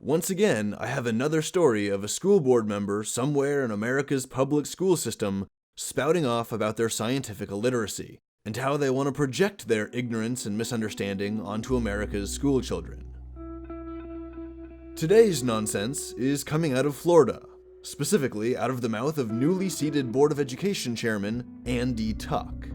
Once again, I have another story of a school board member somewhere in America's public school system spouting off about their scientific illiteracy, and how they want to project their ignorance and misunderstanding onto America's school children. Today's nonsense is coming out of Florida, specifically out of the mouth of newly seated Board of Education Chairman Andy Tuck.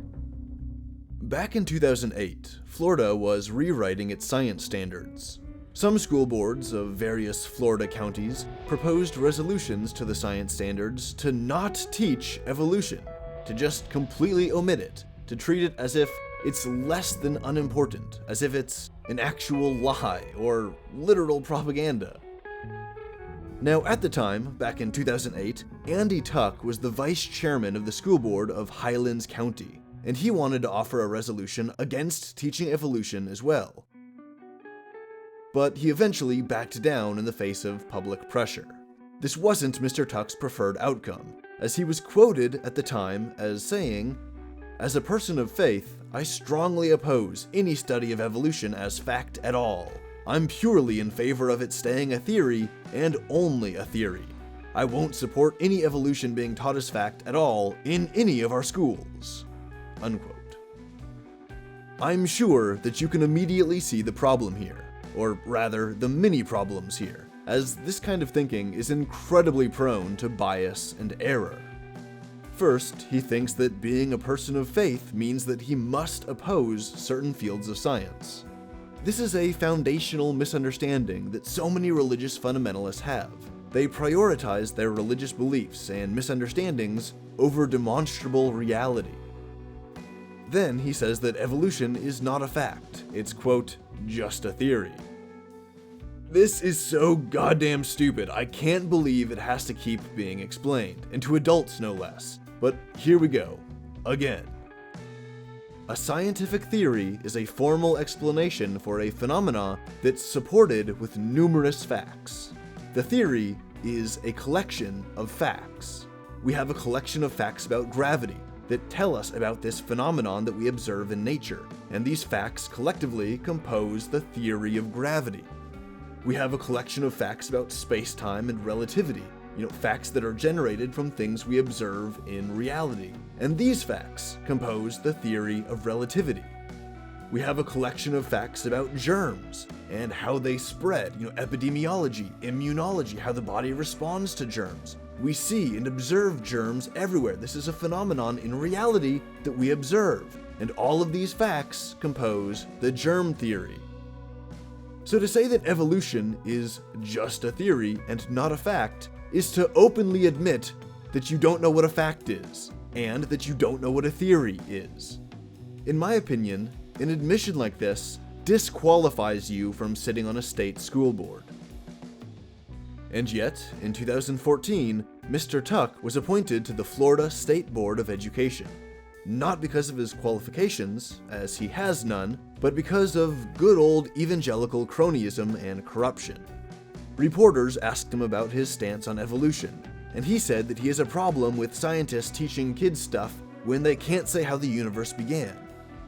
Back in 2008, Florida was rewriting its science standards. Some school boards of various Florida counties proposed resolutions to the science standards to not teach evolution, to just completely omit it, to treat it as if it's less than unimportant, as if it's an actual lie or literal propaganda. Now, at the time, back in 2008, Andy Tuck was the vice chairman of the school board of Highlands County, and he wanted to offer a resolution against teaching evolution as well. But he eventually backed down in the face of public pressure. This wasn't Mr. Tuck's preferred outcome, as he was quoted at the time as saying, "As a person of faith, I strongly oppose any study of evolution as fact at all. I'm purely in favor of it staying a theory, and only a theory. I won't support any evolution being taught as fact at all in any of our schools." Unquote. I'm sure that you can immediately see the problem here, or rather, the many problems here, as this kind of thinking is incredibly prone to bias and error. First, he thinks that being a person of faith means that he must oppose certain fields of science. This is a foundational misunderstanding that so many religious fundamentalists have. They prioritize their religious beliefs and misunderstandings over demonstrable reality. Then he says that evolution is not a fact. It's, quote, just a theory. This is so goddamn stupid. I can't believe it has to keep being explained, and to adults no less. But here we go. Again. A scientific theory is a formal explanation for a phenomena that's supported with numerous facts. The theory is a collection of facts. We have a collection of facts about gravity that tell us about this phenomenon that we observe in nature, and these facts collectively compose the theory of gravity. We have a collection of facts about space-time and relativity, facts that are generated from things we observe in reality, and these facts compose the theory of relativity. We have a collection of facts about germs and how they spread, epidemiology, immunology, how the body responds to germs. We see and observe germs everywhere. This is a phenomenon in reality that we observe, and all of these facts compose the germ theory. So to say that evolution is just a theory and not a fact is to openly admit that you don't know what a fact is, and that you don't know what a theory is. In my opinion, an admission like this disqualifies you from sitting on a state school board. And yet, in 2014, Mr. Tuck was appointed to the Florida State Board of Education. Not because of his qualifications, as he has none, but because of good old evangelical cronyism and corruption. Reporters asked him about his stance on evolution, and he said that he has a problem with scientists teaching kids stuff when they can't say how the universe began.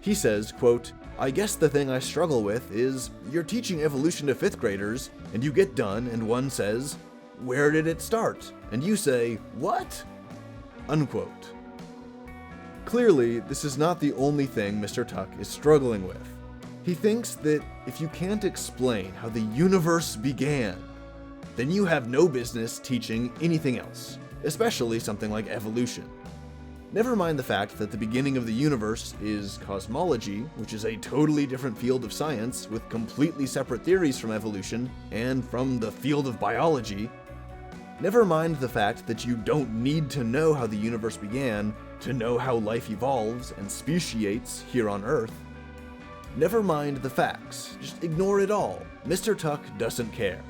He says, quote, "I guess the thing I struggle with is you're teaching evolution to 5th graders, and you get done and one says, 'Where did it start?' And you say, 'What?'" Unquote. Clearly, this is not the only thing Mr. Tuck is struggling with. He thinks that if you can't explain how the universe began, then you have no business teaching anything else, especially something like evolution. Never mind the fact that the beginning of the universe is cosmology, which is a totally different field of science with completely separate theories from evolution and from the field of biology. Never mind the fact that you don't need to know how the universe began to know how life evolves and speciates here on Earth. Never mind the facts, just ignore it all. Mr. Tuck doesn't care.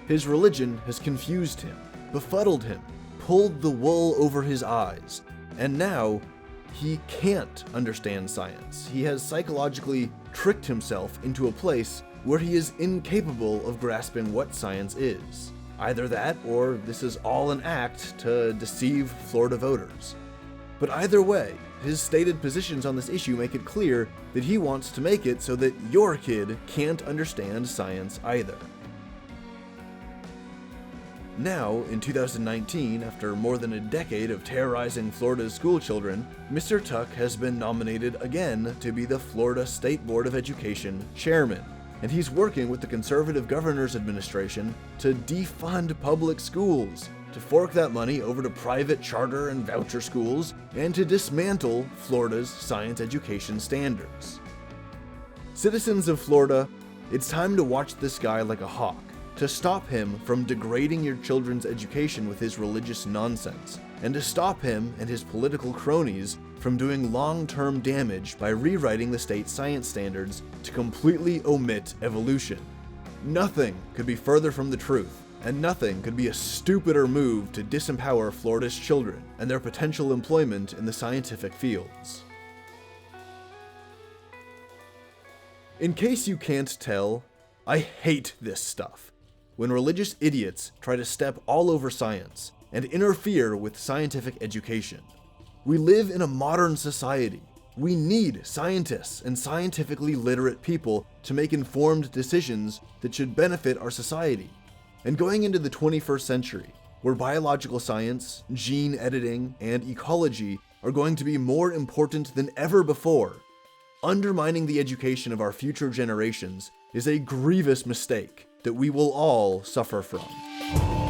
His religion has confused him, befuddled him, pulled the wool over his eyes, and now he can't understand science. He has psychologically tricked himself into a place where he is incapable of grasping what science is. Either that, or this is all an act to deceive Florida voters. But either way, his stated positions on this issue make it clear that he wants to make it so that your kid can't understand science either. Now, in 2019, after more than a decade of terrorizing Florida's school children, Mr. Tuck has been nominated again to be the Florida State Board of Education chairman, and he's working with the conservative governor's administration to defund public schools, to fork that money over to private charter and voucher schools, and to dismantle Florida's science education standards. Citizens of Florida, it's time to watch this guy like a hawk, to stop him from degrading your children's education with his religious nonsense, and to stop him and his political cronies from doing long-term damage by rewriting the state science standards to completely omit evolution. Nothing could be further from the truth, and nothing could be a stupider move to disempower Florida's children and their potential employment in the scientific fields. In case you can't tell, I hate this stuff. When religious idiots try to step all over science and interfere with scientific education. We live in a modern society. We need scientists and scientifically literate people to make informed decisions that should benefit our society. And going into the 21st century, where biological science, gene editing, and ecology are going to be more important than ever before, undermining the education of our future generations is a grievous mistake that we will all suffer from.